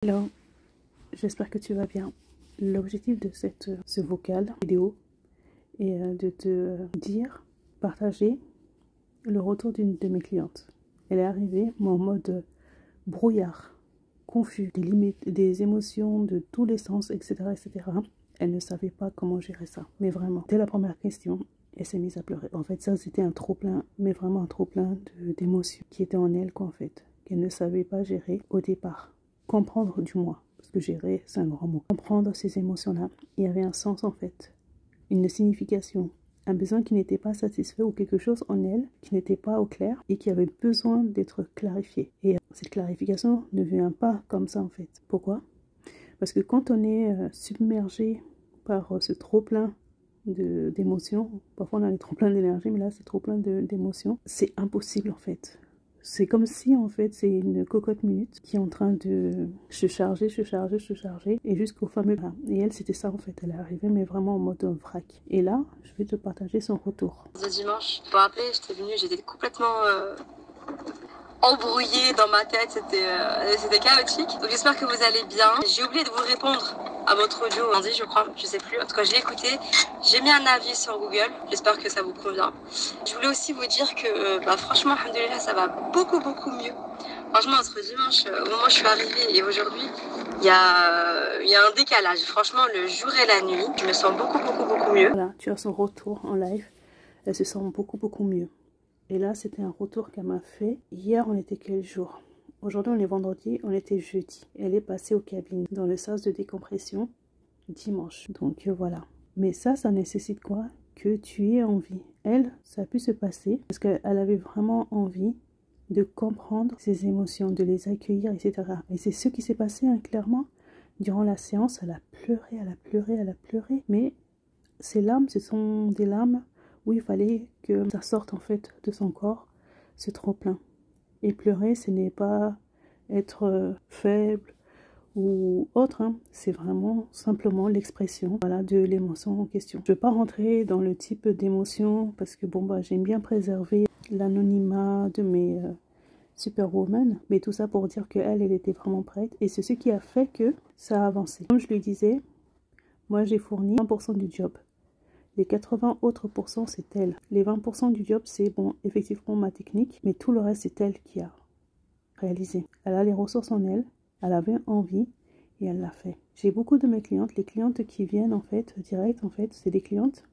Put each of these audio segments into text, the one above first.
Hello, j'espère que tu vas bien. L'objectif de ce vocal vidéo est de te dire, partager le retour d'une de mes clientes. Elle est arrivée en mode brouillard, confus, des limites, des émotions de tous les sens, etc., etc. Elle ne savait pas comment gérer ça. Mais vraiment, dès la première question, elle s'est mise à pleurer. En fait, ça, c'était un trop-plein, mais vraiment un trop-plein d'émotions qui étaient en elle, quoi, en fait, qu'elle ne savait pas gérer au départ. Comprendre du moins, parce que gérer, c'est un grand mot. Comprendre ces émotions-là, il y avait un sens, en fait, une signification, un besoin qui n'était pas satisfait ou quelque chose en elle qui n'était pas au clair et qui avait besoin d'être clarifié. Et cette clarification ne vient pas comme ça, en fait. Pourquoi? Parce que quand on est submergé par ce trop-plein d'émotions, parfois on a les trop-plein d'énergie, mais là c'est trop-plein d'émotions, c'est impossible, en fait. C'est comme si, en fait, c'est une cocotte minute qui est en train de se charger, et jusqu'au fameux bras. Et elle, c'était ça, en fait. Elle est arrivée, mais vraiment en mode vrac. Et là, je vais te partager son retour. Ce dimanche, je me rappelle, j'étais venue, j'étais complètement embrouillée dans ma tête, c'était chaotique. Donc j'espère que vous allez bien. J'ai oublié de vous répondre à votre audio lundi, je crois, je sais plus. En tout cas, je l'ai écouté. J'ai mis un avis sur Google. J'espère que ça vous convient. Je voulais aussi vous dire que, franchement, alhamdoulilah, ça va beaucoup mieux. Franchement, entre dimanche, au moment où je suis arrivée et aujourd'hui, il y a un décalage. Franchement, le jour et la nuit, je me sens beaucoup mieux. Voilà, tu as son retour en live. Elle se sent beaucoup mieux. Et là, c'était un retour qu'elle m'a fait. Hier, on était quel jour? Aujourd'hui, on est vendredi, on était jeudi. Elle est passée au cabinet dans le sas de décompression dimanche. Donc voilà. Mais ça nécessite quoi? Que tu aies envie. Elle, ça a pu se passer parce qu'elle avait vraiment envie de comprendre ses émotions, de les accueillir, etc. Et c'est ce qui s'est passé, hein, clairement. Durant la séance, elle a pleuré. Mais ces larmes, ce sont des larmes où il fallait que ça sorte, en fait, de son corps, ce trop-plein. Et pleurer, ce n'est pas être faible ou autre, hein. C'est vraiment simplement l'expression, voilà, de l'émotion en question. Je ne vais pas rentrer dans le type d'émotion parce que j'aime bien préserver l'anonymat de mes superwoman, mais tout ça pour dire qu'elle était vraiment prête et c'est ce qui a fait que ça a avancé. Comme je lui disais, moi j'ai fourni 20% du job. Les 80 autres pourcents, c'est elle. Les 20% du job, c'est effectivement ma technique, mais tout le reste, c'est elle qui a réalisé. Elle a les ressources en elle, elle avait envie et elle l'a fait. J'ai beaucoup de mes clientes, les clientes qui viennent en fait, direct, en fait, c'est des clientes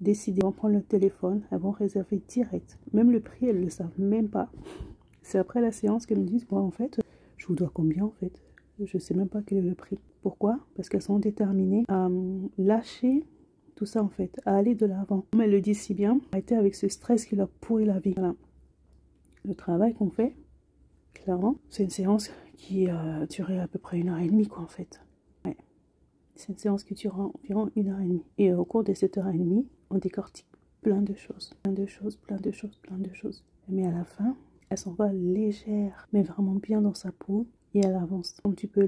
décidées. Elles vont prendre le téléphone, elles vont réserver direct. Même le prix, elles ne le savent même pas. C'est après la séance qu'elles me disent, en fait, je vous dois combien en fait? Je ne sais même pas quel est le prix. Pourquoi? Parce qu'elles sont déterminées à lâcher tout ça, en fait, à aller de l'avant. Comme elle le dit si bien, arrêter avec ce stress qui leur pourrit la vie. Voilà. Le travail qu'on fait, clairement, c'est une séance qui a duré à peu près 1h30, quoi, en fait. Ouais. C'est une séance qui dure environ 1h30. Et au cours de cette 1h30, on décortique plein de choses. Mais à la fin, elle s'en va légère, mais vraiment bien dans sa peau. Et elle avance. Comme tu peux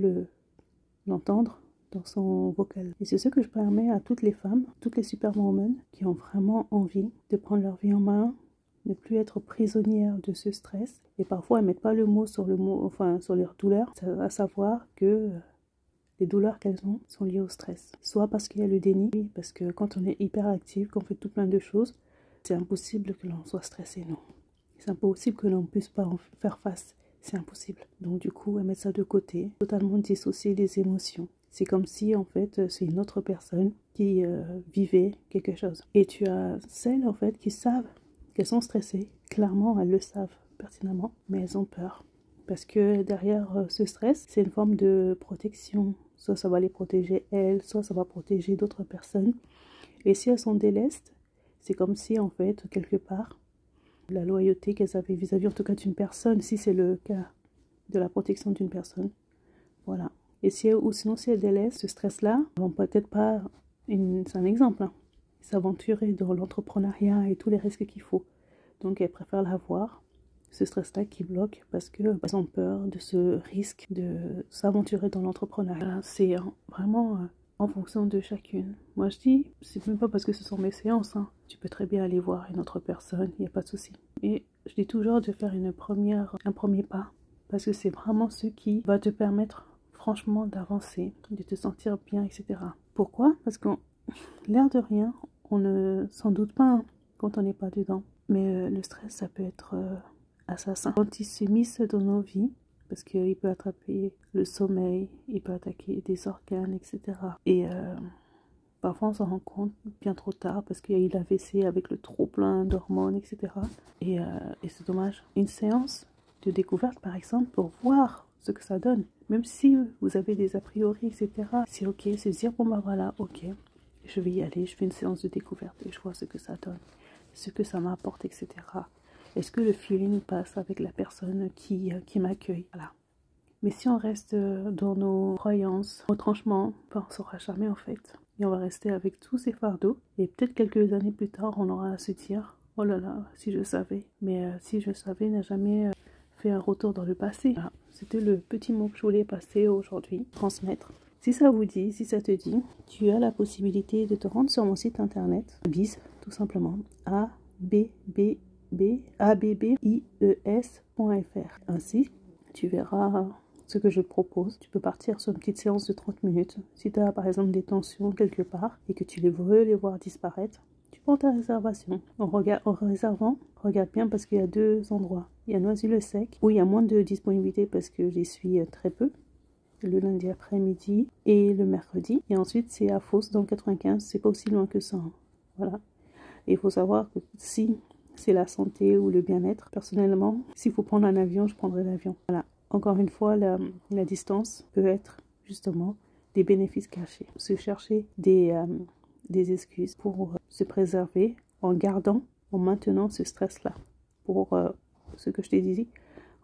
l'entendre dans son vocal. Et c'est ce que je permets à toutes les femmes, toutes les superwomen qui ont vraiment envie de prendre leur vie en main, ne plus être prisonnières de ce stress. Et parfois, elles ne mettent pas le mot sur leur douleur, à savoir que les douleurs qu'elles ont sont liées au stress. Soit parce qu'il y a le déni, parce que quand on est hyperactif, qu'on fait tout plein de choses, c'est impossible que l'on soit stressé, non. C'est impossible que l'on ne puisse pas en faire face. C'est impossible. Donc du coup, elles mettent ça de côté, totalement dissocier les émotions. C'est comme si, en fait, c'est une autre personne qui vivait quelque chose. Et tu as celles, en fait, qui savent qu'elles sont stressées. Clairement, elles le savent pertinemment, mais elles ont peur. Parce que derrière ce stress, c'est une forme de protection. Soit ça va les protéger elles, soit ça va protéger d'autres personnes. Et si elles sont délestes, c'est comme si, en fait, quelque part, la loyauté qu'elles avaient vis-à-vis, en tout cas, d'une personne, si c'est le cas de la protection d'une personne, voilà. Et sinon, si elles délaissent ce stress-là, elles vont peut-être pas, c'est un exemple, hein, s'aventurer dans l'entrepreneuriat et tous les risques qu'il faut. Donc, elles préfèrent l'avoir, ce stress-là qui bloque, parce qu'elles ont peur de ce risque de s'aventurer dans l'entrepreneuriat. C'est vraiment en fonction de chacune. Moi, je dis, c'est même pas parce que ce sont mes séances, hein. Tu peux très bien aller voir une autre personne, il n'y a pas de souci. Et je dis toujours de faire un premier pas, parce que c'est vraiment ce qui va te permettre franchement d'avancer, de te sentir bien, etc. Pourquoi? Parce que l'air de rien, on ne s'en doute pas hein, quand on n'est pas dedans. Mais le stress, ça peut être assassin. Quand il s'immisce dans nos vies, parce qu'il peut attraper le sommeil, il peut attaquer des organes, etc. Et parfois on s'en rend compte bien trop tard parce qu'il y a eu l'AVC avec le trop plein d'hormones, etc. Et c'est dommage. Une séance de découverte, par exemple, pour voir ce que ça donne. Même si vous avez des a priori, etc. C'est ok, c'est dire, bon bah voilà, ok, je vais y aller, je fais une séance de découverte et je vois ce que ça donne, ce que ça m'apporte, etc. Est-ce que le feeling passe avec la personne qui m'accueille? Voilà. Mais si on reste dans nos croyances, retranchements, ben, on ne saura jamais en fait. Et on va rester avec tous ces fardeaux. Et peut-être quelques années plus tard, on aura à se dire, oh là là, si je savais. Mais si je savais n'a jamais fait un retour dans le passé. Voilà. C'était le petit mot que je voulais passer aujourd'hui, transmettre. Si ça vous dit, si ça te dit, tu as la possibilité de te rendre sur mon site internet, ABBIES, tout simplement, ABBIES.fr. Ainsi, tu verras ce que je propose. Tu peux partir sur une petite séance de 30 minutes. Si tu as par exemple des tensions quelque part et que tu veux les voir disparaître, tu prends ta réservation. En réservant, regarde bien parce qu'il y a deux endroits. Il y a Noisy-le-Sec où il y a moins de disponibilité parce que j'y suis très peu. Le lundi après-midi et le mercredi. Et ensuite c'est à Fos dans le 95. C'est pas aussi loin que ça. Hein. Voilà. Et il faut savoir que si c'est la santé ou le bien-être, personnellement, s'il faut prendre un avion, je prendrai l'avion. Voilà. Encore une fois, la distance peut être justement des bénéfices cachés. Se chercher des excuses pour se préserver en gardant, en maintenant ce stress-là. Pour ce que je t'ai dit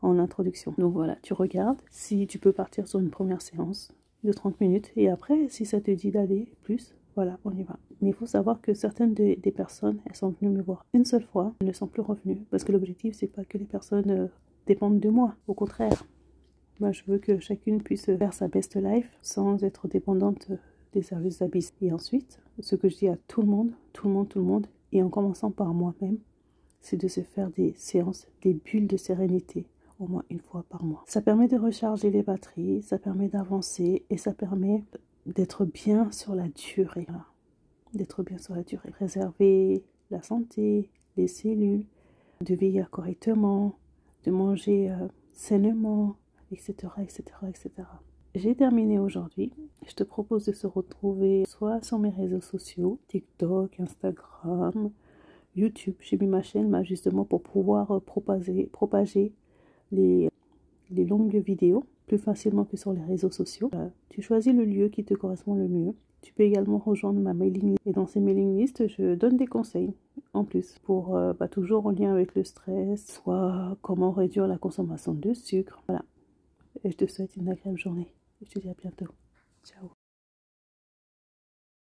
en introduction. Donc voilà, tu regardes. Si tu peux partir sur une première séance de 30 minutes. Et après, si ça te dit d'aller plus, voilà, on y va. Mais il faut savoir que certaines des personnes, elles sont venues me voir une seule fois, elles ne sont plus revenues. Parce que l'objectif, c'est pas que les personnes dépendent de moi. Au contraire. Moi, je veux que chacune puisse faire sa best life sans être dépendante des services d'ABBIES. Et ensuite, ce que je dis à tout le monde, et en commençant par moi-même, c'est de se faire des séances, des bulles de sérénité, au moins une fois par mois. Ça permet de recharger les batteries, ça permet d'avancer et ça permet d'être bien sur la durée. Voilà. D'être bien sur la durée. Préserver la santé, les cellules, de vieillir correctement, de manger sainement, etc., etc., etc. J'ai terminé aujourd'hui. Je te propose de se retrouver soit sur mes réseaux sociaux, TikTok, Instagram, YouTube. J'ai mis ma chaîne justement pour pouvoir propager les longues vidéos plus facilement que sur les réseaux sociaux. Tu choisis le lieu qui te correspond le mieux. Tu peux également rejoindre ma mailing list. Et dans ces mailing lists, je donne des conseils en plus pour toujours en lien avec le stress, soit comment réduire la consommation de sucre. Voilà. Et je te souhaite une agréable journée. Je te dis à bientôt. Ciao.